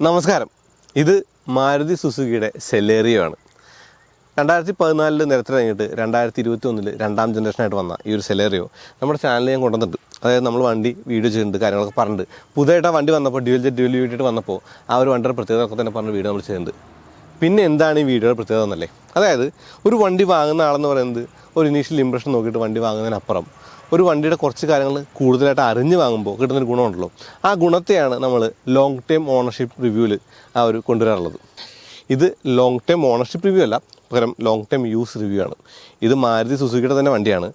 നമസ്കാരം. ഇത് മാരുതി സുസുക്കിയുടെ സെലേറിയോ ആണ്. 2014 നിരത്തിൽ കഴിഞ്ഞിട്ട് 2021 രണ്ടാം ജനറേഷനായിട്ട് വന്ന ഈ ഒരു സെലേറിയോ നമ്മുടെ ചാനലിൽ ഞാൻ കൊണ്ടുവന്നിട്ടുണ്ട്. അതായത് നമ്മൾ വണ്ടി വീഡിയോ ചെയ്തിട്ടുണ്ട്, കാര്യങ്ങളൊക്കെ പറഞ്ഞിട്ട് പുതിയതായിട്ട് ആ വണ്ടി വന്നപ്പോൾ ഡ്യുവൽ വീട്ടിട്ട് വന്നപ്പോൾ ആ ഒരു വണ്ടിയുടെ പ്രത്യേകത തന്നെ പറഞ്ഞ വീഡിയോ നമ്മൾ ചെയ്യുന്നുണ്ട്. പിന്നെ എന്താണ് ഈ വീഡിയോയുടെ പ്രത്യേകത എന്നല്ലേ, അതായത് ഒരു വണ്ടി വാങ്ങുന്ന ആളെന്ന് പറയുന്നത് ഒരു ഇനീഷ്യൽ ഇംപ്രഷൻ നോക്കിയിട്ട് വണ്ടി വാങ്ങുന്നതിനപ്പുറം ഒരു വണ്ടിയുടെ കുറച്ച് കാര്യങ്ങൾ കൂടുതലായിട്ട് അറിഞ്ഞ് വാങ്ങുമ്പോൾ കിട്ടുന്നൊരു ഗുണമുണ്ടല്ലോ, ആ ഗുണത്തെയാണ് നമ്മൾ ലോങ് ടൈം ഓണർഷിപ്പ് റിവ്യൂവിൽ കൊണ്ടുവരാറുള്ളത്. ഇത് ലോങ് ടൈം ഓണർഷിപ്പ് റിവ്യൂ അല്ല, പകരം ലോങ് ടൈം യൂസ് റിവ്യൂ ആണ്. ഇത് മാരുതി സുസുക്കിയുടെ തന്നെ വണ്ടിയാണ്.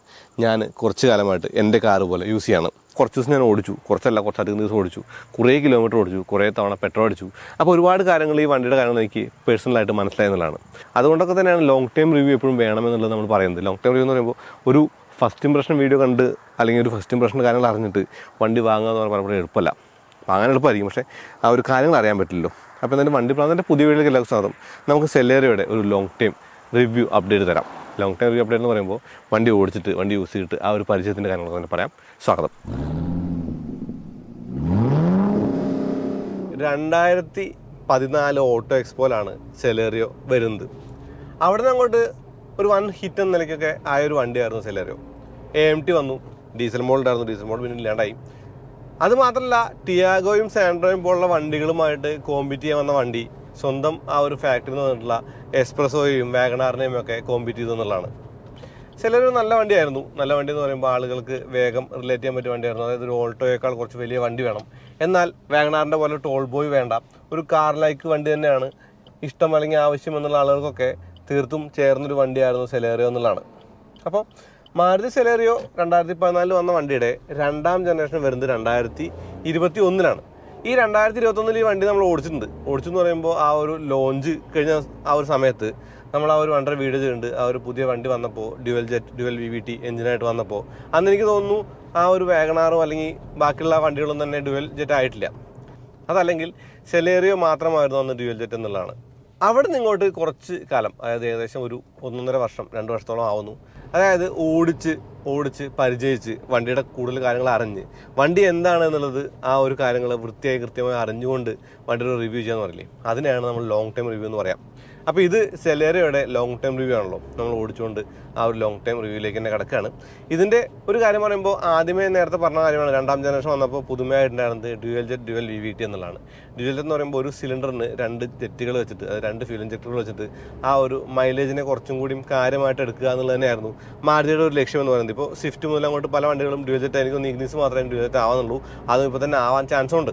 ഞാൻ കുറച്ച് കാലമായിട്ട് എൻ്റെ കാറ് പോലെ യൂസ് ചെയ്യാണ്. കുറച്ച് ദിവസം ഞാൻ ഓടിച്ചു, കുറച്ചധികം ദിവസം ഓടിച്ചു, കുറേ കിലോമീറ്റർ ഓടിച്ചു, കുറേ തവണ പെട്രോൾ അടിച്ചു. അപ്പോൾ ഒരുപാട് കാര്യങ്ങൾ ഈ വണ്ടിയുടെ കാര്യങ്ങൾ എനിക്ക് പേഴ്സണലായിട്ട് മനസ്സിലായെന്നുള്ളതാണ്. അതുകൊണ്ടൊക്കെ തന്നെയാണ് ലോങ് ടൈം റിവ്യൂ എപ്പോഴും വേണമെന്നുള്ളത് നമ്മൾ പറയുന്നത്. ലോങ് ടൈം റിവ്യൂ എന്ന് പറയുമ്പോൾ ഒരു ഫസ്റ്റ് ഇംപ്രഷൻ വീഡിയോ കണ്ട് അല്ലെങ്കിൽ ഒരു ഫസ്റ്റ് ഇംപ്രഷൻ കാര്യങ്ങൾ അറിഞ്ഞിട്ട് വണ്ടി വാങ്ങുക എന്ന് പറയുമ്പോൾ എളുപ്പമല്ല. വാങ്ങാൻ എളുപ്പമായിരിക്കും, പക്ഷേ ആ ഒരു കാര്യങ്ങൾ അറിയാൻ പറ്റില്ലല്ലോ. അപ്പോൾ എന്തായാലും വണ്ടിപ്രാന്തൻ്റെ പുതിയ വീഡിയോയിലേക്ക് എല്ലാവർക്കും സ്വാഗതം. നമുക്ക് സെലേറിയോയുടെ ഒരു ലോങ് ടൈം റിവ്യൂ അപ്ഡേറ്റ് തരാം. ലോങ് ടൈം റിവ്യൂ അപ്ഡേറ്റ് എന്ന് പറയുമ്പോൾ വണ്ടി ഓടിച്ചിട്ട് വണ്ടി യൂസ് ചെയ്തിട്ട് ആ ഒരു പരിചയത്തിൻ്റെ കാര്യങ്ങളൊക്കെ തന്നെ പറയാം. സ്വാഗതം. 2014 ഓട്ടോ എക്സ്പോയിലാണ് സെലേറിയോ വരുന്നത്. അവിടെ നിന്ന് അങ്ങോട്ട് ഒരു വൺ ഹിറ്റ് എന്ന നിലയ്ക്കൊക്കെ ആയൊരു വണ്ടിയായിരുന്നു സെലേറിയോ. AMT വന്നു, ഡീസൽ മോഡുണ്ടായിരുന്നു, ഡീസൽ മോഡ് പിന്നെ ഇല്ലാണ്ടായി. അതുമാത്രമല്ല, ടിയാഗോയും സാൻഡ്രോയും പോലുള്ള വണ്ടികളുമായിട്ട് കോമ്പീറ്റ് ചെയ്യാൻ വന്ന വണ്ടി സ്വന്തം ആ ഒരു ഫാക്ടറിയിൽ നിന്ന് വന്നിട്ടുള്ള എക്സ്പ്രസോയും വാഗണാറിനെയും ഒക്കെ കോമ്പീറ്റ് ചെയ്തു എന്നുള്ളതാണ്. സെലേറിയോ നല്ല വണ്ടിയായിരുന്നു. നല്ല വണ്ടി എന്ന് പറയുമ്പോൾ ആളുകൾക്ക് വേഗം റിലേറ്റ് ചെയ്യാൻ പറ്റിയ വണ്ടിയായിരുന്നു. അതായത് ഒരു ഓൾട്ടോയേക്കാൾ കുറച്ച് വലിയ വണ്ടി വേണം, എന്നാൽ വാഗണാറിൻ്റെ പോലെ ടോൾ ബോയ് വേണ്ട, ഒരു കാർ ലൈക്ക് വണ്ടി തന്നെയാണ് ഇഷ്ടം അല്ലെങ്കിൽ ആവശ്യം എന്നുള്ള ആളുകൾക്കൊക്കെ തീർത്തും ചേർന്നൊരു വണ്ടിയായിരുന്നു സെലേറിയോ എന്നുള്ളതാണ്. അപ്പോൾ മാരുതി സെലേറിയോ 2014 വന്ന വണ്ടിയുടെ രണ്ടാം ജനറേഷൻ വരുന്നത് 2021 ഈ 2021 ഈ വണ്ടി നമ്മൾ ഓടിച്ചെന്ന് പറയുമ്പോൾ ആ ഒരു ലോഞ്ച് കഴിഞ്ഞ ആ ഒരു സമയത്ത് നമ്മൾ ആ ഒരു വണ്ടി വീഡിയോ ചെയ്തിട്ടുണ്ട്. ആ ഒരു പുതിയ വണ്ടി വന്നപ്പോൾ ഡ്യുവൽ VVT എഞ്ചിനായിട്ട് വന്നപ്പോൾ അന്ന് എനിക്ക് തോന്നുന്നു ആ ഒരു വാഗണാറും അല്ലെങ്കിൽ ബാക്കിയുള്ള വണ്ടികളൊന്നും തന്നെ ഡ്യുവൽ ജെറ്റ് ആയിട്ടില്ല. അതല്ലെങ്കിൽ സെലേറിയോ മാത്രമായിരുന്നു അന്ന് ഡ്യുവൽ ജെറ്റ് എന്നുള്ളതാണ്. അവിടെ നിന്ന് ഇങ്ങോട്ട് കുറച്ച് കാലം, അതായത് ഏകദേശം ഒരു 1.5 വർഷം 2 വർഷത്തോളം ആവുന്നു. അതായത് ഓടിച്ച് പരിചയിച്ച് വണ്ടിയുടെ കൂടുതൽ കാര്യങ്ങൾ അറിഞ്ഞ് വണ്ടി എന്താണ് എന്നുള്ളത് ആ ഒരു കാര്യങ്ങൾ കൃത്യമായി അറിഞ്ഞുകൊണ്ട് വണ്ടിയുടെ റിവ്യൂ ചെയ്യാന്ന് പറയില്ലേ, അതിനെയാണ് നമ്മൾ ലോങ് ടൈം റിവ്യൂ എന്ന് പറയാം. അപ്പോൾ ഇത് സെലേറിയോയുടെ ലോങ് ടൈം റിവ്യൂ ആണല്ലോ. നമ്മൾ ഓടിച്ചുകൊണ്ട് ആ ഒരു ലോങ് ടൈം റിവ്യൂയിലേക്ക് തന്നെ കിടക്കുകയാണ്. ഇതിൻ്റെ ഒരു കാര്യം പറയുമ്പോൾ ആദ്യമേ നേരത്തെ പറഞ്ഞ കാര്യമാണ്, രണ്ടാം ജനറേഷൻ വന്നപ്പോൾ പുതുമയായിട്ടുണ്ടായിരുന്നത് ഡ്യുവൽ VVT എന്നുള്ളതാണ്. ഡ്യുവൽ ജെറ്റ് എന്ന് പറയുമ്പോൾ ഒരു സിലിണ്ടറിന് 2 ജെറ്റുകൾ വെച്ചിട്ട്, അത് 2 ഫ്യൂൽ ഇഞ്ചക്ടറുകൾ വെച്ചിട്ട് ആ ഒരു മൈലേജിനെ കുറച്ചും കൂടി കാര്യമായിട്ട് എടുക്കുക എന്നുള്ളത് തന്നെയായിരുന്നു മാരുതിയുടെ ഒരു ലക്ഷ്യം എന്ന് പറയുന്നത്. ഇപ്പോൾ സ്വിഫ്റ്റ് മുതൽ അങ്ങോട്ട് പല വണ്ടികളും ഡ്യുവൽ ജെറ്റ് ആയിരിക്കും, ഇഗ്നിസ് മാത്രമേ ഡ്യുവൽ ജെറ്റ് ആവുന്നുള്ളൂ. അതും ഇപ്പോൾ തന്നെ ആവാൻ ചാൻസ് ഉണ്ട്.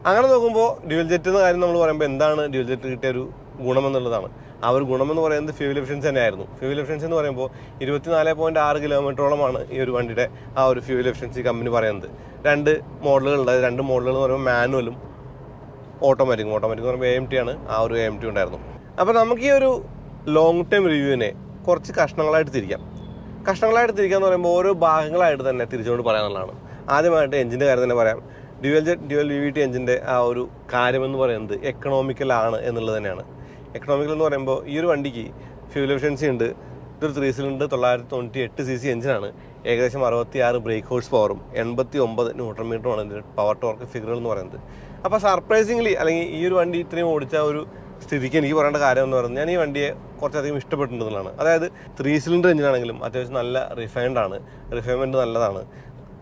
അങ്ങനെ നോക്കുമ്പോൾ ഡ്യുവൽ ജെറ്റ് എന്ന കാര്യം നമ്മൾ പറയുമ്പോൾ എന്താണ് ഡ്യുവൽ ജെറ്റ് കിട്ടിയ ഒരു ഗുണമെന്നുള്ളതാണ്. ആ ഒരു ഗുണമെന്ന് പറയുന്നത് ഫ്യൂൽ എഫിഷ്യൻസി തന്നെയായിരുന്നു. ഫ്യൂൽ എഫിഷ്യൻസി എന്ന് പറയുമ്പോൾ 24.6 കിലോമീറ്ററോളമാണ് ഈ ഒരു വണ്ടിയുടെ ആ ഒരു ഫ്യൂൽ എഫിഷ്യൻസി കമ്പനി പറയുന്നത്. 2 മോഡലുകളുണ്ട്. 2 മോഡലുകൾ എന്ന് പറയുമ്പോൾ മാനുവലും ഓട്ടോമാറ്റിക് എന്ന് പറയുമ്പോൾ AMT ആണ്. ആ ഒരു AMT ഉണ്ടായിരുന്നു. അപ്പോൾ നമുക്ക് ഈ ഒരു ലോങ് ടൈം റിവ്യൂവിനെ കുറച്ച് കഷ്ണങ്ങളായിട്ട് തിരിക്കാം എന്ന് പറയുമ്പോൾ ഓരോ ഭാഗങ്ങളായിട്ട് തന്നെ തിരിച്ചുകൊണ്ട് പറയാനുള്ളതാണ്. ആദ്യമായിട്ട് എഞ്ചിൻ്റെ കാര്യം തന്നെ പറയാം. ഡ്യുവൽ VVT എഞ്ചിൻ്റെ ആ ഒരു കാര്യമെന്ന് പറയുന്നത് എക്കണോമിക്കലാണ് എന്നുള്ളത് തന്നെയാണ്. എക്കണോമിക്കൽ എന്ന് പറയുമ്പോൾ ഈ ഒരു വണ്ടിക്ക് ഫ്യൂൽ എഫിഷ്യൻസി ഉണ്ട്. ഇതൊരു 3 സിലിണ്ടർ 998 cc എഞ്ചിനാണ്. ഏകദേശം 66 ബ്രേക്ക് ഹോഴ്സ് പവറും 89 ന്യൂട്രൺ മീറ്ററുമാണ് ഇതിൻ്റെ പവർ ടോർക്ക് ഫിഗറുകൾ എന്ന് പറയുന്നത്. അപ്പോൾ സർപ്രൈസിംഗ്ലി അല്ലെങ്കിൽ ഈ ഒരു വണ്ടി ഇത്രയും ഓടിച്ച ഒരു സ്ഥിതിക്ക് എനിക്ക് പറയേണ്ട കാര്യം എന്ന് പറയുന്നത്, ഞാൻ ഈ വണ്ടിയെ കുറച്ചധികം ഇഷ്ടപ്പെട്ടിട്ടുള്ളതാണ്. അതായത് 3 സിലിണ്ടർ എഞ്ചിനാണെങ്കിലും അത്യാവശ്യം നല്ല റിഫൈൻമെൻറ്റ് നല്ലതാണ്.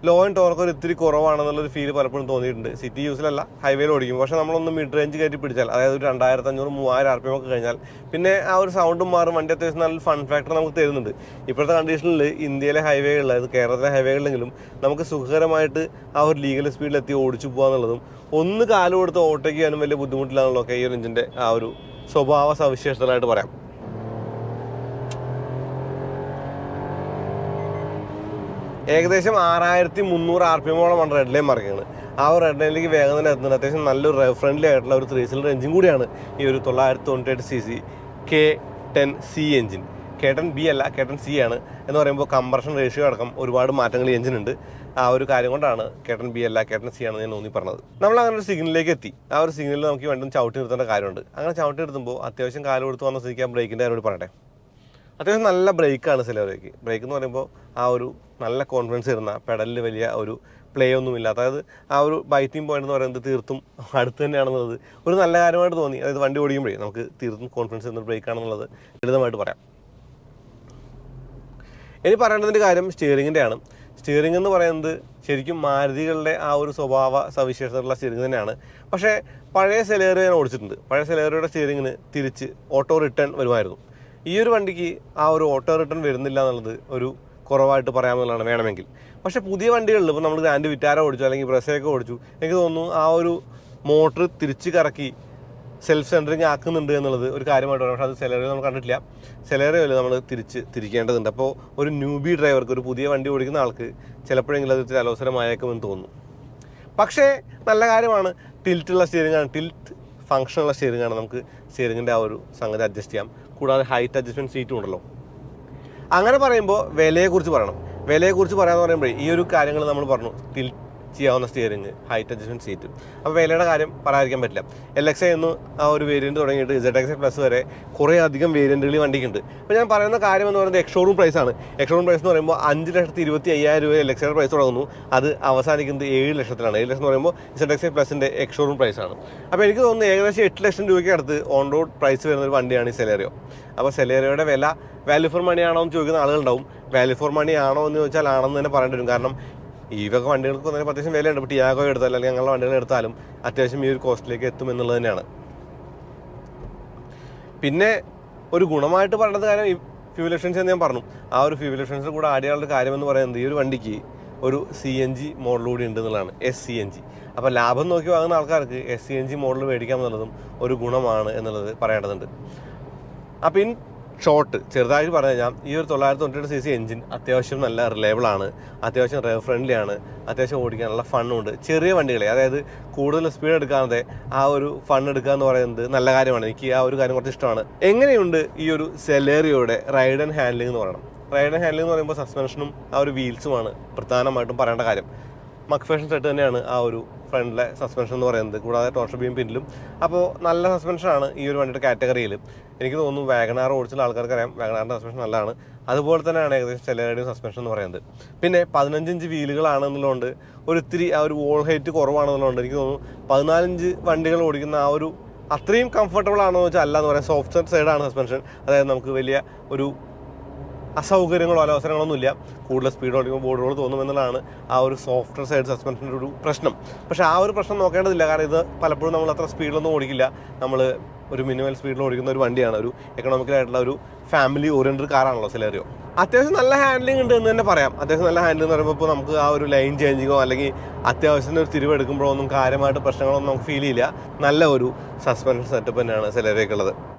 ലോ ആൻഡ് ടോർക്ക് ഒരു ഇത്തിരി കുറവാണെന്നുള്ളൊരു ഫീൽ പലപ്പോഴും തോന്നിയിട്ടുണ്ട്. സിറ്റി യൂസിലല്ല, ഹൈവേയിൽ ഓടിക്കും. പക്ഷേ നമ്മളൊന്ന് മിഡ് റേഞ്ച് കയറ്റി പിടിച്ചാൽ, അതായത് ഒരു 2500-3000 RPM ഒക്കെ കഴിഞ്ഞാൽ പിന്നെ ആ ഒരു സൗണ്ടും മാറും. വണ്ടി അത്യാവശ്യം നല്ല ഫൺ ഫാക്ടർ നമുക്ക് തരുന്നുണ്ട്. ഇപ്പോഴത്തെ കണ്ടീഷനിൽ ഇന്ത്യയിലെ ഹൈവേകളിൽ, അതായത് കേരളത്തിലെ ഹൈവേകളിലെങ്കിലും നമുക്ക് സുഖകരമായിട്ട് ആ ഒരു ലീഗൽ സ്പീഡിലെത്തി ഓടിച്ചു പോകുക എന്നുള്ളതും ഒന്ന് കാല് കൊടുത്ത് ഓവർടേക്ക് ചെയ്യാനും വലിയ ബുദ്ധിമുട്ടില്ലാന്നുള്ളതൊക്കെ ഈ ഒരു എഞ്ചിൻ്റെ ആ ഒരു സ്വഭാവ സവിശേഷതകളായിട്ട് പറയാം. ഏകദേശം 6300 RPM റെഡ് ലൈൻ മാർക്കാണ്. ആ ഒരു റെഡ് ലൈനിലേക്ക് വേഗം തന്നെ എത്തുന്നുണ്ട്. അത്യാവശ്യം നല്ലൊരു ഫ്രണ്ട്ലി ആയിട്ടുള്ള ഒരു 3 സിലിണ്ടർ എഞ്ചിൻ കൂടിയാണ് ഈ ഒരു 998 cc K10C എഞ്ചിൻ. K10B അല്ല, K10C ആണ്. എന്ന് പറയുമ്പോൾ കംപ്രഷൻ റേഷ്യോ അടക്കം ഒരുപാട് മാറ്റങ്ങൾ ഈ എഞ്ചിനുണ്ട്. ആ ഒരു കാര്യം കൊണ്ടാണ് K10B അല്ല K10C ആണെന്ന് ഞാൻ ഊന്നി പറഞ്ഞത്. നമ്മൾ അങ്ങനെ ഒരു സിഗ്നലിലേക്ക് എത്തി. ആ ഒരു സിഗ്നലിൽ നമുക്ക് വേണ്ടി ചവിട്ടി നിർത്തേണ്ട കാര്യമുണ്ട്. അങ്ങനെ ചവിട്ടി നിർത്തുമ്പോൾ അത്യാവശ്യം കാല് കൊടുത്ത് വന്ന സ്ഥിതിക്ക് ബ്രേക്കിൻ്റെ കാര്യം പറയട്ടെ. അത്യാവശ്യം നല്ല ബ്രേക്കാണ് സെലേറിയോയ്ക്ക്. ബ്രേക്ക് എന്ന് പറയുമ്പോൾ ആ ഒരു നല്ല കോൺഫിഡൻസ് തരുന്ന, പെഡലിൽ വലിയ ഒരു പ്ലേ ഒന്നുമില്ല. അതായത് ആ ഒരു ബൈറ്റിംഗ് പോയിന്റ് എന്ന് പറയുന്നത് തീർത്തും അടുത്ത് തന്നെയാണെന്നുള്ളത് ഒരു നല്ല കാര്യമായിട്ട് തോന്നി. അതായത് വണ്ടി ഓടിക്കുമ്പോഴേ നമുക്ക് തീർത്തും കോൺഫിഡൻസ് എന്നൊരു ബ്രേക്കാണെന്നുള്ളത് ലളിതമായിട്ട് പറയാം. ഇനി പറയേണ്ടതിൻ്റെ കാര്യം സ്റ്റിയറിങ്ങിൻ്റെയാണ്. സ്റ്റിയറിംഗ് എന്ന് പറയുന്നത് ശരിക്കും മാരുതികളുടെ ആ ഒരു സ്വഭാവ സവിശേഷതയുള്ള സ്റ്റിയറിംഗ് തന്നെയാണ്. പക്ഷേ പഴയ സെലേറിയോ ഞാൻ ഓടിച്ചിട്ടുണ്ട്. പഴയ സെലേറിയോയുടെ സ്റ്റിയറിങ്ങിന് തിരിച്ച് ഓട്ടോ റിട്ടേൺ വരുമായിരുന്നു. ഈ ഒരു വണ്ടിക്ക് ആ ഒരു ഓട്ടോ റിട്ടേൺ വരുന്നില്ല എന്നുള്ളത് ഒരു കുറവായിട്ട് പറയാമെന്നുള്ളതാണ് വേണമെങ്കിൽ. പക്ഷേ പുതിയ വണ്ടികളിൽ ഇപ്പോൾ നമ്മൾ ഗ്രാൻഡ് വിറ്റാര ഓടിച്ചു അല്ലെങ്കിൽ ബ്രസയൊക്കെ ഓടിച്ചു, എനിക്ക് തോന്നുന്നു ആ ഒരു മോട്ടർ തിരിച്ച് കറക്കി സെൽഫ് സെൻറ്ററിങ് ആക്കുന്നുണ്ട് എന്നുള്ളത് ഒരു കാര്യമായിട്ട് പറയാം. പക്ഷേ അത് സെലേറിയോ നമ്മൾ കണ്ടിട്ടില്ല. സെലേറിയോയിൽ നമ്മൾ തിരിക്കേണ്ടതുണ്ട്. അപ്പോൾ ഒരു ന്യൂബി ഡ്രൈവർക്ക്, ഒരു പുതിയ വണ്ടി ഓടിക്കുന്ന ആൾക്ക് ചിലപ്പോഴെങ്കിലും അത് ഇത്തിരി അലോസരമായേക്കുമെന്ന് തോന്നുന്നു. പക്ഷേ നല്ല കാര്യമാണ്, ടിൽറ്റുള്ള സ്റ്റിയറിംഗ് ആണ്, ടിൽറ്റ് ഫംഗ്ഷനുള്ള സ്റ്റിയറിംഗ് ആണ്. നമുക്ക് സ്റ്റിയറിങ്ങിൻ്റെ ആ ഒരു സംഗതി അഡ്ജസ്റ്റ് ചെയ്യാം. കൂടാതെ ഹൈറ്റ് അഡ്ജസ്റ്റ്മെൻറ്റ് സീറ്റും ഉണ്ടല്ലോ. അങ്ങനെ പറയുമ്പോൾ വിലയെക്കുറിച്ച് പറയണം. വിലയെക്കുറിച്ച് പറയാമെന്ന് പറയുമ്പോൾ ഈ ഒരു കാര്യങ്ങൾ നമ്മൾ പറഞ്ഞു, ടിൽറ്റ് ചെയ്യാവുന്ന സ്റ്റിയറിംഗ്, ഹൈറ്റ് അഡ്ജസ്റ്റ്മെൻറ്റ് സീറ്റ്. അപ്പോൾ വിലയുടെ കാര്യം പറയാതിരിക്കാൻ പറ്റില്ല. LXI എന്ന് ആ ഒരു വേരിയൻറ്റ് തുടങ്ങിയിട്ട് ZXI പ്ലസ് വരെ കുറേ അധികം വേരിയൻറ്റുകൾ വണ്ടിക്കുണ്ട്. അപ്പോൾ ഞാൻ പറയുന്ന കാര്യം എന്ന് പറയുന്നത് എക്സ്ഷോറൂം പ്രൈസാണ്. എക്സ്ഷോറൂം പ്രൈസ് എന്ന് പറയുമ്പോൾ 5,25,500 രൂപ LXI പ്രൈസ് തുടങ്ങുന്നു. അത് അവസാനിക്കുന്നത് 7 ലക്ഷത്തിലാണ്. 7 ലക്ഷം എന്ന് പറയുമ്പോൾ ZXI പ്ലസിൻ്റെ എക്സ്ഷോറൂം പ്രൈസാണ്. അപ്പോൾ എനിക്ക് തോന്നുന്നു ഏകദേശം 8 ലക്ഷം രൂപയ്ക്ക് അടുത്ത് ഓൺ റോഡ് പ്രൈസ് വരുന്ന ഒരു വണ്ടിയാണ് ഈ സെലേറിയോ. അപ്പോൾ സെലേറിയോയുടെ വില വാല്യൂ ഫോർ മണി ആണോ എന്ന് ചോദിക്കുന്ന ആളുകളുണ്ടാവും. വാല്യൂ ഫോർ മണി ആണോ എന്ന് ചോദിച്ചാൽ ആണെന്ന് തന്നെ പറയേണ്ടി വരും. കാരണം ഈ വക വണ്ടികൾക്ക് തന്നെ അത്യാവശ്യം വിലയുണ്ട്. ഇപ്പോൾ ടിയാഗോ എടുത്താലും അല്ലെങ്കിൽ ഞങ്ങളുടെ വണ്ടികൾ എടുത്താലും അത്യാവശ്യം ഈ ഒരു കോസ്റ്റിലേക്ക് എത്തും എന്നുള്ളത് തന്നെയാണ്. പിന്നെ ഒരു ഗുണമായിട്ട് പറയേണ്ടത് കാര്യം ഈ ഫ്യൂൽ എഫിഷ്യൻസി എന്ന് ഞാൻ പറഞ്ഞു. ആ ഒരു ഫ്യൂൽ എഫിഷ്യൻസിൽ കൂടെ ആഡ് ചെയ്യാനുള്ള കാര്യം എന്ന് പറയുന്നത് ഈ ഒരു വണ്ടിക്ക് ഒരു CNG മോഡൽ കൂടി ഉണ്ട് എന്നുള്ളതാണ്, SCNG. അപ്പോൾ ലാഭം നോക്കി വാങ്ങുന്ന ആൾക്കാർക്ക് SCNG മോഡൽ മേടിക്കാം എന്നുള്ളതും ഒരു ഗുണമാണ് എന്നുള്ളത് പറയേണ്ടതുണ്ട്. അപ്പോൾ ഇൻ ഷോർട്ട് ചെറുതായിട്ട് പറഞ്ഞു കഴിഞ്ഞാൽ ഈ ഒരു 998cc എഞ്ചിൻ അത്യാവശ്യം നല്ല റിലയബിളാണ്, അത്യാവശ്യം റേവ് ഫ്രണ്ട്ലി ആണ്, അത്യാവശ്യം ഓടിക്കാനുള്ള ഫണ്ണുണ്ട്. ചെറിയ വണ്ടികളെ, അതായത് കൂടുതൽ സ്പീഡ് എടുക്കാതെ ആ ഒരു ഫൺ എടുക്കുക എന്ന് പറയുന്നത് നല്ല കാര്യമാണ്. എനിക്ക് ആ ഒരു കാര്യം കുറച്ച് ഇഷ്ടമാണ്. എങ്ങനെയുണ്ട് ഈ ഒരു സെലേറിയോയുടെ റൈഡ് ആൻഡ് ഹാൻഡ്ലിംഗ് എന്ന് പറയണം. റൈഡ് ആൻഡ് ഹാൻഡ്ലിംഗ് എന്ന് പറയുമ്പോൾ സസ്പെൻഷനും ആ ഒരു വീൽസുമാണ് പ്രധാനമായിട്ടും പറയേണ്ട കാര്യം. മക്ഫേഷൻ സെറ്റ് തന്നെയാണ് ആ ഒരു ഫ്രണ്ടിലെ സസ്പെൻഷൻ എന്ന് പറയുന്നത്, കൂടാതെ ടോർഷർ ബീം പിന്നിലും. അപ്പോൾ നല്ല സസ്പെൻഷനാണ് ഈ ഒരു വണ്ടിയുടെ കാറ്റഗറിയിൽ. എനിക്ക് തോന്നുന്നു വാഗണാർ ഓടിച്ചുള്ള ആൾക്കാർക്ക് അറിയാം, വാഗണാറിൻ്റെ സസ്പെൻഷൻ നല്ലതാണ്. അതുപോലെ തന്നെയാണ് ഏകദേശം സെലേറിയോയുടെ സസ്പെൻഷൻ എന്ന് പറയുന്നത്. പിന്നെ 15 ഇഞ്ച് വീലുകളാണെന്നുള്ളതുകൊണ്ട് ഒരു ഇത്തിരി ആ ഒരു വോൾ ഹൈറ്റ് കുറവാണെന്നുള്ളതുകൊണ്ട് എനിക്ക് തോന്നുന്നു 14 ഇഞ്ച് വണ്ടികൾ ഓടിക്കുന്ന ആ ഒരു അത്രയും കംഫർട്ടബിൾ ആണെന്ന് വെച്ചാൽ അല്ല എന്ന് പറയാം. സോഫ്റ്റ് സൈഡാണ് സസ്പെൻഷൻ. അതായത് നമുക്ക് വലിയ ഒരു അസൗകര്യങ്ങളോ അവസരങ്ങളൊന്നുമില്ല. കൂടുതൽ സ്പീഡ് ഓടിക്കുമ്പോൾ ബോർഡുകൾ തോന്നുമെന്നുള്ളതാണ് ആ ഒരു സോഫ്റ്റ്വെയർ സൈഡ് സസ്പെൻഷൻ്റെ ഒരു പ്രശ്നം. പക്ഷേ ആ ഒരു പ്രശ്നം നോക്കേണ്ടതില്ല. കാരണം ഇത് പലപ്പോഴും നമ്മൾ അത്ര സ്പീഡിലൊന്നും ഓടിക്കില്ല. നമ്മൾ ഒരു മിനിമൽ സ്പീഡിൽ ഓടിക്കുന്ന ഒരു വണ്ടിയാണ്. ഒരു എക്കണോമിക്കലായിട്ടുള്ള ഒരു ഫാമിലി ഓറിയൻറ്റഡ് കാറാണല്ലോ സെലേറിയോ. അത്യാവശ്യം നല്ല ഹാൻഡ്ലിംഗ് ഉണ്ട് എന്ന് തന്നെ പറയാം. അത്യാവശ്യം നല്ല ഹാൻഡ്ലിംഗ് എന്ന് പറയുമ്പോൾ ഇപ്പോൾ നമുക്ക് ആ ഒരു ലൈൻ ചേഞ്ചിങ്ങോ അല്ലെങ്കിൽ അത്യാവശ്യത്തിന് ഒരു തിരിവെടുക്കുമ്പോഴോ ഒന്നും കാര്യമായിട്ട് പ്രശ്നങ്ങളൊന്നും നമുക്ക് ഫീൽ ചെയ്യില്ല. നല്ല ഒരു സസ്പെൻഷൻ സെറ്റപ്പ് തന്നെയാണ് സെലേറിയോക്കുള്ളത്.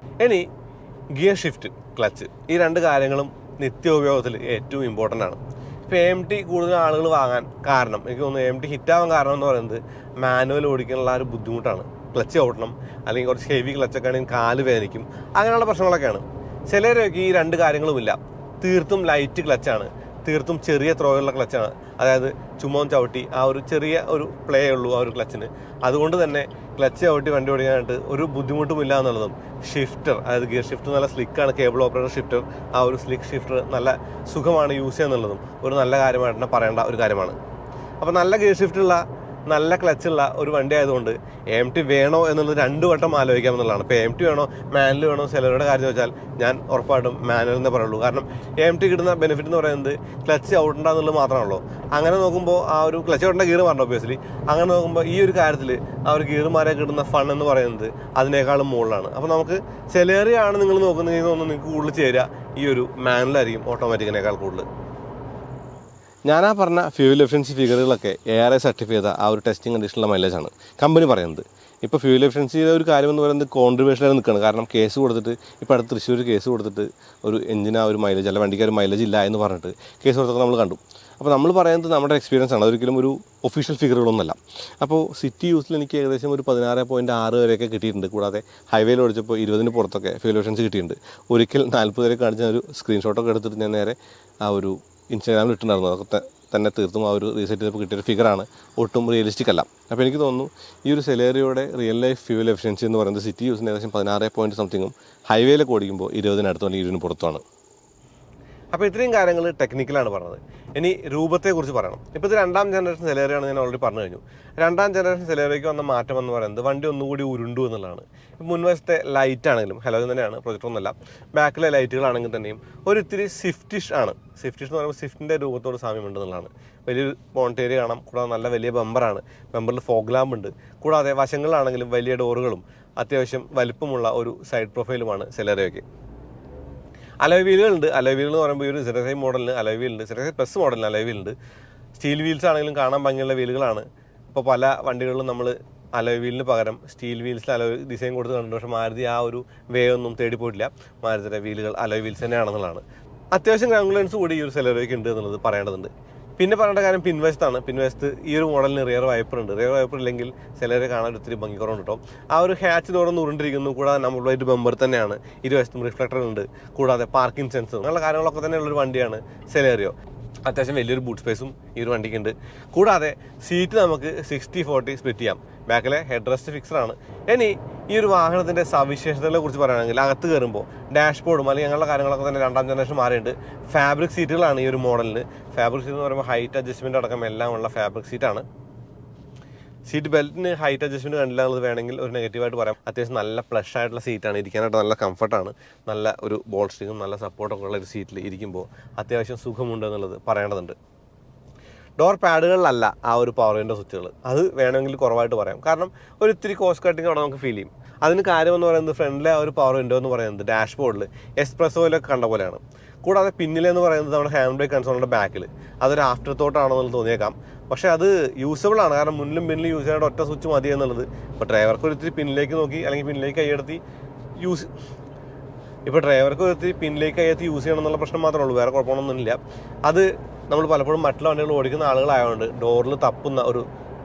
ഇനി ഗിയർ ഷിഫ്റ്റ്, ക്ലച്ച്, ഈ രണ്ട് കാര്യങ്ങളും നിത്യോപയോഗത്തിൽ ഏറ്റവും ഇമ്പോർട്ടൻ്റ് ആണ്. ഇപ്പോൾ AMT കൂടുതൽ ആളുകൾ വാങ്ങാൻ കാരണം, എനിക്ക് തോന്നുന്നു AMT ഹിറ്റാവാൻ കാരണം എന്ന് പറയുന്നത് മാനുവൽ ഓടിക്കാനുള്ള ആ ഒരു ബുദ്ധിമുട്ടാണ്. ക്ലച്ച് ഓടണം, അല്ലെങ്കിൽ കുറച്ച് ഹെവി ക്ലച്ചൊക്കെ ആണെങ്കിൽ കാല് വേദനിക്കും, അങ്ങനെയുള്ള പ്രശ്നങ്ങളൊക്കെയാണ്. ചിലരൊക്കെ ഈ രണ്ട് കാര്യങ്ങളുമില്ല. തീർത്തും ലൈറ്റ് ക്ലച്ചാണ്, തീർത്തും ചെറിയ ത്രോയുള്ള ക്ലച്ചാണ്. അതായത് ചുമോൻ ചവിട്ടി ആ ഒരു ചെറിയ ഒരു പ്ലേ ഉള്ളൂ ആ ഒരു ക്ലച്ചിന്. അതുകൊണ്ട് തന്നെ ക്ലച്ച് ചവിട്ടി വണ്ടി ഓടിക്കാനായിട്ട് ഒരു ബുദ്ധിമുട്ടുമില്ല എന്നുള്ളതും. ഷിഫ്റ്റർ, അതായത് ഗിയർ ഷിഫ്റ്റർ നല്ല സ്ലിക്കാണ്, കേബിൾ ഓപ്പറേറ്റർ ഷിഫ്റ്റർ. ആ ഒരു സ്ലിക്ക് ഷിഫ്റ്റർ നല്ല സുഖമാണ് യൂസ് ചെയ്യുന്നുള്ളതും ഒരു നല്ല കാര്യമായിട്ട് തന്നെ പറയേണ്ട ഒരു കാര്യമാണ്. അപ്പോൾ നല്ല ഗിയർ ഷിഫ്റ്റുള്ള നല്ല ക്ലച്ചുള്ള ഒരു വണ്ടി ആയതുകൊണ്ട് AMT വേണോ എന്നുള്ളത് 2 വട്ടം ആലോചിക്കാമെന്നുള്ളതാണ്. ഇപ്പോൾ AMT വേണോ മാനുവൽ വേണോ സെലറിയുടെ കാര്യം ചോദിച്ചാൽ ഞാൻ ഉറപ്പായിട്ടും മാനുവൽ എന്നേ പറയുള്ളൂ. കാരണം AMT കിട്ടുന്ന ബെനിഫിറ്റ് എന്ന് പറയുന്നത് ക്ലച്ച് ഔട്ടുണ്ടെന്നുള്ളത് മാത്രമാണല്ലോ. അങ്ങനെ നോക്കുമ്പോൾ ആ ഒരു ക്ലച്ച് ഔട്ടിൻ്റെ ഗിയർ മാറണം ഒബ്വിയസ്ലി. അങ്ങനെ നോക്കുമ്പോൾ ഈ ഒരു കാര്യത്തിൽ ആ ഒരു ഗിയർ മാരെ കിട്ടുന്ന ഫൺ എന്ന് പറയുന്നത് അതിനേക്കാളും മുകളിലാണ്. അപ്പോൾ നമുക്ക് സെലേറിയോ ആണ് നിങ്ങൾ നോക്കുന്നതെങ്കിൽ തോന്നുന്നു നിങ്ങൾക്ക് കൂടുതൽ ചേരുക ഈ ഒരു മാനുവലായിരിക്കും ഓട്ടോമാറ്റിക്കിനേക്കാൾ കൂടുതൽ. ഞാനാ പറഞ്ഞ ഫ്യൂൽ എഫിഷ്യൻസി ഫിഗറുകളൊക്കെ ARA സർട്ടിഫൈ ചെയ്ത ആ ഒരു ടെസ്റ്റിംഗ് കണ്ടീഷനുള്ള മൈലേജാണ് കമ്പനി പറയുന്നത്. ഇപ്പോൾ ഫ്യൂൽ എഫിഷ്യൻസിയുടെ ഒരു കാര്യം എന്ന് പറയുന്നത് കോൺട്രിബ്യൂഷനിലാണ് നിൽക്കുകയാണ്. കാരണം കേസ് കൊടുത്തിട്ട് ഇപ്പോൾ അടുത്ത് തൃശ്ശൂർ കേസ് കൊടുത്തിട്ട് ഒരു എഞ്ചിന് ആ ഒരു മൈലേജ് അല്ല വണ്ടിക്ക് ഒരു മൈലേജ് ഇല്ല എന്ന് പറഞ്ഞിട്ട് കേസ് കൊടുത്തൊക്കെ നമ്മൾ കണ്ടു. അപ്പോൾ നമ്മൾ പറയുന്നത് നമ്മുടെ എക്സ്പീരിയൻസ് ആണ്, ഒരിക്കലും ഒരു ഒഫീഷ്യൽ ഫിഗറുകളൊന്നല്ല. അപ്പോൾ സിറ്റി യൂസിൽ എനിക്ക് ഏകദേശം ഒരു 16.6 വരെയൊക്കെ കിട്ടിയിട്ടുണ്ട്. കൂടാതെ ഹൈവേയിൽ ഓടിച്ചപ്പോൾ 20 പുറത്തൊക്കെ ഫ്യൂൽ എഫിഷ്യൻസി കിട്ടിയിട്ടുണ്ട്. ഒരിക്കൽ 40 വരെ കാണിച്ച ഒരു സ്ക്രീൻഷോട്ടൊക്കെ എടുത്തിട്ട് ഞാൻ നേരെ ആ ഒരു ഇൻസ്റ്റാഗ്രാമിൽ ഇട്ടുണ്ടായിരുന്നു. അതൊക്കെ തന്നെ തീർത്തും ആ ഒരു റീസെറ്റ് ചെയ്തപ്പോൾ കിട്ടിയൊരു ഫിഗറാണ്, ഒട്ടും റിയലിസ്റ്റിക് അല്ല. അപ്പോൾ എനിക്ക് തോന്നുന്നു ഈ ഒരു സെലേറിയോയുടെ റിയൽ ലൈഫ് ഫ്യൂൽ എഫിഷ്യൻസി എന്ന് പറയുന്നത് സിറ്റി യൂസിന് ഏകദേശം 16 പോയിൻറ്റ് സംതിങ്ങും ഹൈവേയിലൊക്കെ ഓടിക്കുമ്പോൾ 20 അല്ലെങ്കിൽ 20 പുറത്താണ്. അപ്പോൾ ഇത്രയും കാര്യങ്ങൾ ടെക്നിക്കലാണ് പറഞ്ഞത്. ഇനി രൂപത്തെക്കുറിച്ച് പറയണം. ഇപ്പോൾ ഇത് 2ാം ജനറേഷൻ സെലേറിയോ ആണ്, ഞാൻ ഓൾറെഡി പറഞ്ഞു കഴിഞ്ഞു. 2ാം ജനറേഷൻ സെലേറിയോയ്ക്ക് വന്ന മാറ്റം എന്ന് പറയുന്നത് വണ്ടി ഒന്നുകൂടി ഉരുണ്ടു എന്നുള്ളതാണ്. മുൻവശത്തെ ലൈറ്റ് ആണെങ്കിലും ഹലോജൻ തന്നെയാണ്, പ്രൊജക്ടറൊന്നുമല്ല. ബാക്കിലെ ലൈറ്റുകളാണെങ്കിൽ തന്നെയും ഒരു ഇത്തിരി സ്വിഫ്റ്റിഷ് ആണ്. സ്വിഫ്റ്റിഷ് എന്ന് പറയുമ്പോൾ സ്വിഫ്റ്റിൻ്റെ രൂപത്തോട് സാമ്യമുണ്ട് എന്നുള്ളതാണ്. വലിയൊരു ബോണ്ടേരി കാണാം, കൂടാതെ നല്ല വലിയ ബമ്പറാണ്, ബമ്പറിൽ ഫോഗ് ലാമ്പ് ഉണ്ട്. കൂടാതെ വശങ്ങളിലാണെങ്കിലും വലിയ ഡോറുകളും അത്യാവശ്യം വലിപ്പമുള്ള ഒരു സൈഡ് പ്രൊഫൈലുമാണ് സെലേറിയോയ്ക്ക്. അലോയ് വീലുകളുണ്ട്. അലോയ് വീൽ എന്ന് പറയുമ്പോൾ ഈ ഒരു ZSI മോഡലിന് അലോയ് വീലുണ്ട്, ZSI പ്ലസ് മോഡലിന് അലോയ് വീലുണ്ട്. സ്റ്റീൽ വീൽസ് ആണെങ്കിലും കാണാൻ ഭംഗിയുള്ള വീലുകളാണ്. ഇപ്പോൾ പല വണ്ടികളിലും നമ്മൾ അലോയ് വീലിന് പകരം സ്റ്റീൽ വീൽസിൽ അലോയ് ഡിസൈൻ കൊടുത്ത് കണ്ടു. പക്ഷേ മാരുതി ആ ഒരു വേ ഒന്നും തേടി പോയിട്ടില്ല. മാരുതിയുടെ വീലുകൾ അലോയ് വീൽസ് തന്നെയാണെന്നുള്ളതാണ്. അത്യാവശ്യം ഗ്രാങ്കുലൻസ് കൂടി ഈ ഒരു സെലേറിയോയ്ക്ക് ഉണ്ട് എന്നുള്ളത് പറയേണ്ടതുണ്ട്. പിന്നെ പറയേണ്ട കാര്യം പിൻവശത്താണ്. പിൻവശത്ത് ഈ ഒരു മോഡലിന് റിയർ വൈപ്പർ ഉണ്ട്. റിയർ വൈപ്പർ ഇല്ലെങ്കിൽ സെലേറിയോ കാണാൻ ഒത്തിരി ഭംഗിക്കുറവുണ്ട് കേട്ടോ. ആ ഒരു ഹാച്ച് തുറന്ന് ഉരുണ്ടിരിക്കുന്നു. കൂടാതെ നമ്പർ പ്ലേറ്റ് ബമ്പർ തന്നെയാണ്, ഇരുവശത്തും റിഫ്ലക്ടർ ഉണ്ട്. കൂടാതെ പാർക്കിംഗ് സെൻസർ, അങ്ങനെയുള്ള കാര്യങ്ങളൊക്കെ തന്നെയുള്ളൊരു വണ്ടിയാണ് സെലേറിയോ. അത്യാവശ്യം വലിയൊരു ബൂട്ട് സ്പേസും ഈ ഒരു വണ്ടിക്കുണ്ട്. കൂടാതെ സീറ്റ് നമുക്ക് 60-40 സ്പ്ലിറ്റ് ചെയ്യാം. ബാക്കിലെ ഹെഡ് റെസ്റ്റ് ഫിക്സറാണ്. ഇനി ഈ ഒരു വാഹനത്തിൻ്റെ സവിശേഷതകളെ കുറിച്ച് പറയുകയാണെങ്കിൽ അകത്ത് കയറുമ്പോൾ ഡാഷ്ബോർഡും അല്ലെങ്കിൽ അങ്ങനെയുള്ള കാര്യങ്ങളൊക്കെ തന്നെ 2ാം ജനറേഷൻ മാറിയിട്ട് ഫാബ്രിക് സീറ്റുകളാണ് ഈ ഒരു മോഡലിന്. ഫാബ്രിക് സീറ്റ് എന്ന് പറയുമ്പോൾ ഹൈറ്റ് അഡ്ജസ്റ്റ്മെൻറ്റ് അടക്കം എല്ലാം ഉള്ള ഫാബ്രിക് സീറ്റാണ്. സീറ്റ് ബെൽറ്റിന് ഹൈറ്റ് അഡ്ജസ്റ്റ്മെൻറ്റ് കണ്ടില്ല എന്നുള്ളത് വേണമെങ്കിൽ ഒരു നെഗറ്റീവായിട്ട് പറയാം. അത്യാവശ്യം നല്ല പ്ലഷ് ആയിട്ടുള്ള സീറ്റാണ്, ഇരിക്കാനായിട്ട് നല്ല കംഫർട്ടാണ്. നല്ല ഒരു ബോൾസ്റ്ററിങ്ങും നല്ല സപ്പോർട്ടൊക്കെ ഉള്ള ഒരു സീറ്റിൽ ഇരിക്കുമ്പോൾ അത്യാവശ്യം സുഖമുണ്ട് എന്നുള്ളത് പറയേണ്ടതുണ്ട്. ഡോർ പാഡുകളിലല്ല ആ ഒരു പവർ വിൻഡോ സ്വിച്ചുകൾ, അത് വേണമെങ്കിൽ കുറവായിട്ട് പറയാം. കാരണം ഒരു ഇത്തിരി കോസ്റ്റ് കട്ടിങ് അവിടെ നമുക്ക് ഫീൽ ചെയ്യും. അതിന് കാര്യമെന്ന് പറയുന്നത് ഫ്രണ്ടിലെ ആ ഒരു പവർ വിൻഡോ എന്ന് പറയുന്നത് ഡാഷ്ബോർഡിൽ എക്സ്പ്രസോയിലൊക്കെ കണ്ട പോലെയാണ്. കൂടാതെ പിന്നിലെന്ന് പറയുന്നത് നമ്മുടെ ഹാൻഡ് ബ്രേക്ക് കൺസോളിൻ്റെ ബാക്കിൽ അതൊരു ആഫ്റ്റർ തോട്ടാണെന്നുള്ളത് തോന്നിയേക്കാം. പക്ഷേ അത് യൂസബിൾ ആണ്. കാരണം മുന്നിലും പിന്നിലും യൂസ് ചെയ്യാനായിട്ട് ഒറ്റ സ്വിച്ച് മതി എന്നുള്ളത്. ഇപ്പോൾ ഡ്രൈവർക്ക് ഒരിത്തിരി പിന്നിലേക്ക് നോക്കി അല്ലെങ്കിൽ പിന്നിലേക്ക് കൈയെടുത്തി യൂസ് യൂസ് ചെയ്യണം എന്നുള്ള പ്രശ്നം മാത്രമേ ഉള്ളൂ, വേറെ കുഴപ്പമൊന്നുമില്ല. അത് നമ്മൾ പലപ്പോഴും മറ്റുള്ള വണ്ടികൾ ഓടിക്കുന്ന ആളുകളായതുകൊണ്ട് ഡോറിൽ തപ്പുന്ന ഒരു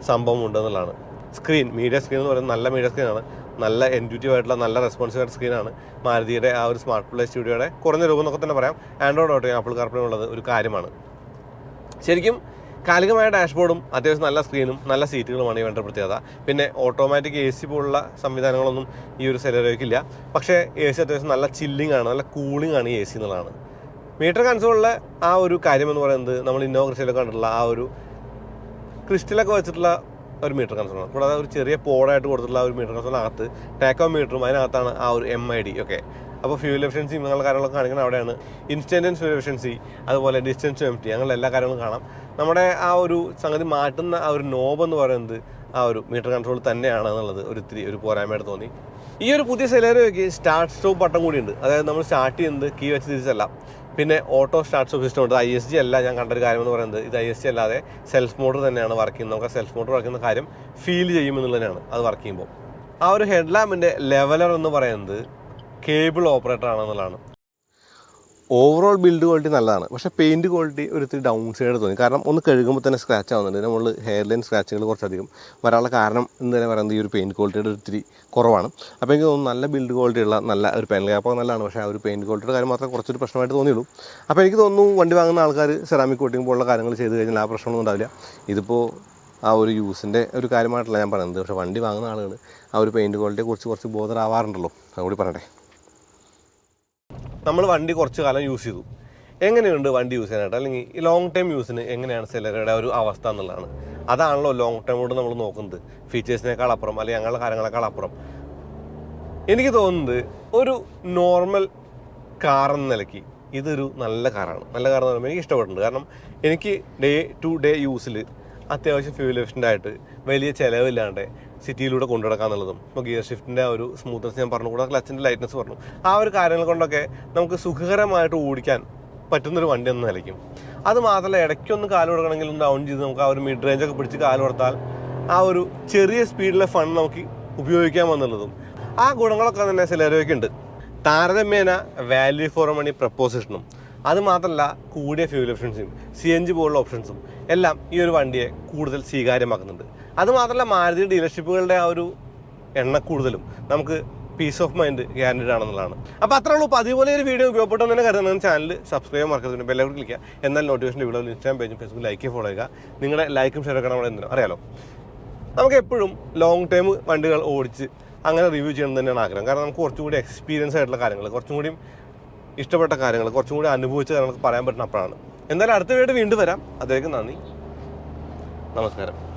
സംഭവം ഉണ്ടെന്നുള്ളതാണ്. സ്ക്രീൻ, മീഡിയ സ്ക്രീൻ എന്ന് പറയുന്നത് നല്ല മീഡിയ സ്ക്രീനാണ്. നല്ല ഇൻറ്റ്യൂട്ടീവ് ആയിട്ടുള്ള നല്ല റെസ്പോൺസീവ് ആയിട്ട് സ്ക്രീനാണ്. മാരുതിയുടെ ആ ഒരു സ്മാർട്ട് പ്ലേ സ്റ്റുഡിയോയുടെ കുറഞ്ഞ രൂപം എന്നൊക്കെ തന്നെ പറയാം. ആൻഡ്രോയിഡ് ഓട്ടോ, ആപ്പിൾ കാർപ്ലേ ഉള്ളത് ഒരു കാര്യമാണ്. ശരിക്കും കാലികമായ ഡാഷ്ബോർഡും അത്യാവശ്യം നല്ല സ്ക്രീനും നല്ല സീറ്റുകളുമാണ് ഈ വണ്ടിയുടെ പ്രത്യേകത. പിന്നെ ഓട്ടോമാറ്റിക് AC പോലുള്ള സംവിധാനങ്ങളൊന്നും ഈ ഒരു സെലേറിയോയ്ക്കില്ല. പക്ഷേ AC അത്യാവശ്യം നല്ല ചില്ലിംഗ് ആണ്, നല്ല കൂളിംഗ് ആണ് ഈ AC എന്നുള്ളതാണ്. മീറ്റർ കൺസോളിലെ ആ ഒരു കാര്യമെന്ന് പറയുന്നത് നമ്മൾ ഇന്നോഗ്രേഷനിലൊക്കെ കണ്ടിട്ടുള്ള ആ ഒരു ക്രിസ്റ്റലൊക്കെ വെച്ചിട്ടുള്ള ഒരു മീറ്റർ കൺസോളാണ്. കൂടാതെ ഒരു ചെറിയ പോഡായിട്ട് കൊടുത്തിട്ടുള്ള ആ ഒരു മീറ്റർ കൺസോളിനകത്ത് ടാക്കോ മീറ്ററും അതിനകത്താണ് ആ ഒരു MID ഒക്കെ. അപ്പോൾ ഫ്യൂൽ എഫിഷ്യൻസി അങ്ങനെയുള്ള കാര്യങ്ങളൊക്കെ കാണിക്കുന്നത് അവിടെയാണ്. ഇൻസ്റ്റൻറ്റൻസ് ഫ്യൂൽ എഫിഷ്യൻസി, അതുപോലെ ഡിസ്റ്റൻസ് ടു എംപ്റ്റി, അങ്ങനെയുള്ള എല്ലാ കാര്യങ്ങളും കാണാം. നമ്മുടെ ആ ഒരു സംഗതി മാറ്റുന്ന ആ ഒരു നോബ് എന്ന് പറയുന്നത് ആ ഒരു മീറ്റർ കൺട്രോൾ തന്നെയാണ് എന്നുള്ളത് ഒരു പോരായ്മയായിട്ട് തോന്നി. ഈ ഒരു പുതിയ സെലേറിയോയ്ക്ക് സ്റ്റാർട്ട് സ്റ്റോപ്പ് ബട്ടൺ കൂടിയുണ്ട്. അതായത് നമ്മൾ സ്റ്റാർട്ട് ചെയ്യുന്നത് കീ വെച്ച് തിരിച്ചല്ല. പിന്നെ ഓട്ടോ സ്റ്റാർട്ട് സ്റ്റോപ്പ് സിസ്റ്റം ഉണ്ട്. ISG അല്ല. ഞാൻ കണ്ടൊരു കാര്യം എന്ന് പറയുന്നത് ഇത് ISG അല്ലാതെ സെൽഫ് മോട്ടർ തന്നെയാണ് വർക്ക് ചെയ്യുന്നത്. നമുക്ക് സെൽഫ് മോട്ടർ വർക്ക് ചെയ്യുന്ന കാര്യം ഫീൽ ചെയ്യുമെന്നുള്ളത് തന്നെയാണ് അത് വർക്ക് ചെയ്യുമ്പോൾ. ആ ഒരു ഹെഡ് ലാമ്പിൻ്റെ ലെവലർ എന്ന് പറയുന്നത് കേബിൾ ഓപ്പറേറ്റർ ആണെന്നുള്ളതാണ്. ഓവറോൾ ബിൽഡ് ക്വാളിറ്റി നല്ലതാണ്. പക്ഷേ പെയിൻറ്റ് ക്വാളിറ്റി ഒരു ഇത്തിരി ഡൗൺ സൈഡ് തോന്നി. കാരണം ഒന്ന് കഴുകുമ്പോൾ തന്നെ സ്ക്രാച്ച് ആവുന്നുണ്ട്. നമ്മൾ ഹെയർ ലൈൻ സ്ക്രാച്ചുകൾ കുറച്ചധികം വരാനുള്ള കാരണം എന്ന് തന്നെ പറയുന്നത് ഈ ഒരു പെയിൻറ്റ് ക്വാളിറ്റിയുടെ ഒത്തിരി കുറവാണ്. അപ്പോൾ എനിക്ക് തോന്നുന്നു നല്ല ബിൽഡ് ക്വാളിറ്റി ഉള്ള നല്ല ഒരു പെയിൻ ഗ്യാപ്പൊക്കെ നല്ലതാണ്. പക്ഷേ ആ ഒരു പെയിൻറ്റ് ക്വാളിറ്റിയുടെ കാര്യം മാത്രമേ കുറച്ചൊരു പ്രശ്നമായിട്ട് തോന്നിയുള്ളൂ. അപ്പോൾ എനിക്ക് തോന്നുന്നു വണ്ടി വാങ്ങുന്ന ആൾക്കാർ സെറാമിക് കോട്ടിംഗ് പോലുള്ള കാര്യങ്ങൾ ചെയ്ത് കഴിഞ്ഞാൽ ആ പ്രശ്നമൊന്നും ഉണ്ടാവില്ല. ഇതിപ്പോൾ ആ ഒരു യൂസിൻ്റെ ഒരു കാര്യമായിട്ടല്ല ഞാൻ പറയുന്നത്. പക്ഷേ വണ്ടി വാങ്ങുന്ന ആളുകൾ ആ ഒരു പെയിൻറ്റ് ക്വാളിറ്റിയെ കുറിച്ച് കുറച്ച് ബോധറാവാറുണ്ടല്ലോ, അതുകൂടി പറയട്ടെ. നമ്മൾ വണ്ടി കുറച്ച് കാലം യൂസ് ചെയ്തു. എങ്ങനെയുണ്ട് വണ്ടി യൂസ് ചെയ്യാനായിട്ട്, അല്ലെങ്കിൽ ഈ ലോങ് ടൈം യൂസിന് എങ്ങനെയാണ് സെലേറിയോയുടെ ഒരു അവസ്ഥ എന്നുള്ളതാണ്. അതാണല്ലോ ലോങ് ടൈം കൊണ്ട് നമ്മൾ നോക്കുന്നത്. ഫീച്ചേഴ്സിനേക്കാൾ അപ്പുറം അല്ലെങ്കിൽ അങ്ങനെയുള്ള കാര്യങ്ങളെക്കാൾ അപ്പുറം എനിക്ക് തോന്നുന്നത് ഒരു നോർമൽ കാർ എന്ന നിലയ്ക്ക് ഇതൊരു നല്ല കാറാണ്. നല്ല കാർ എന്ന് പറയുമ്പോൾ എനിക്ക് ഇഷ്ടപ്പെട്ടിട്ടുണ്ട്. കാരണം എനിക്ക് ഡേ ടു ഡേ യൂസിൽ അത്യാവശ്യം ഫ്യൂൽ എഫിഷ്യൻ്റ് ആയിട്ട് വലിയ ചിലവില്ലാണ്ട് സിറ്റിയിലൂടെ കൊണ്ടുനടക്കാന്നുള്ളതും, ഇപ്പോൾ ഗിയർ ഷിഫ്റ്റിൻ്റെ ആ ഒരു സ്മൂത്ത്നെസ് ഞാൻ പറഞ്ഞു, കൂടാതെ ക്ലച്ചിൻ്റെ ലൈറ്റ്നസ് പറഞ്ഞു, ആ ഒരു കാര്യങ്ങൾ കൊണ്ടൊക്കെ നമുക്ക് സുഖകരമായിട്ട് ഓടിക്കാൻ പറ്റുന്നൊരു വണ്ടി എന്ന നിലയ്ക്കും. അത് മാത്രമല്ല, ഇടയ്ക്കൊന്ന് കാല് കൊടുക്കണമെങ്കിൽ ഒന്ന് ഡൗൺ ചെയ്ത് നമുക്ക് ആ ഒരു മിഡ് റേഞ്ചൊക്കെ പിടിച്ച് കാല് കൊടുത്താൽ ആ ഒരു ചെറിയ സ്പീഡിലെ ഫൺ നമുക്ക് ഉപയോഗിക്കാമെന്നുള്ളതും ആ ഗുണങ്ങളൊക്കെ തന്നെ സെലേറിയോയ്ക്ക് ഉണ്ട്. താരതമ്യേന വാല്യൂ ഫോർ മണി പ്രപ്പോസിഷനും അത് മാത്രമല്ല കൂടിയ ഫ്യൂൽ എഫിഷ്യൻസിയും CNG പോലുള്ള ഓപ്ഷൻസും എല്ലാം ഈ ഒരു വണ്ടിയെ കൂടുതൽ സ്വീകാര്യമാക്കുന്നുണ്ട്. അതുമാത്രമല്ല മാരുതി ഡീലർഷിപ്പുകളുടെ ആ ഒരു കൂടുതലും നമുക്ക് പീസ് ഓഫ് മൈൻഡ് ഗ്യാരൻറ്റഡ് ആണെന്നുള്ളതാണ്. അപ്പോൾ അത്രേ ഉള്ളൂ. അപ്പോൾ അതുപോലെ ഒരു വീഡിയോ ഉപയോഗപ്പെട്ടു തന്നെ കരുതുന്ന ചാനൽ സബ്സ്ക്രൈബ് മറക്കരുത്, ബെല്ലൈക്കൺ ക്ലിക്ക് ചെയ്യുക. എന്നാൽ നോട്ടിഫിക്കേഷൻ വീഡിയോ ഇൻസ്റ്റാഗ്രാം പേജും ഫേസ്ബുക്ക് ലൈക്ക് ഫോളോ ചെയ്യുക. നിങ്ങളുടെ ലൈക്കും ഷെയർ ഒക്കെ നമ്മൾ എന്തിനും അറിയാലോ. നമുക്ക് എപ്പോഴും ലോങ് ടൈം വണ്ടികൾ ഓടിച്ച് അങ്ങനെ റിവ്യൂ ചെയ്യണം തന്നെയാണ് ആഗ്രഹം. കാരണം നമുക്ക് കുറച്ചുകൂടി എക്സ്പീരിയൻസ് ആയിട്ടുള്ള കാര്യങ്ങൾ, കുറച്ചും കൂടി ഇഷ്ടപ്പെട്ട കാര്യങ്ങൾ കുറച്ചും കൂടി അനുഭവിച്ച കാര്യങ്ങളൊക്കെ പറയാൻ പറ്റുന്ന അപ്പോഴാണ്. എന്തായാലും അടുത്ത വീഡിയോ വീണ്ടും വരാം. അതേക്കും നന്ദി, നമസ്കാരം.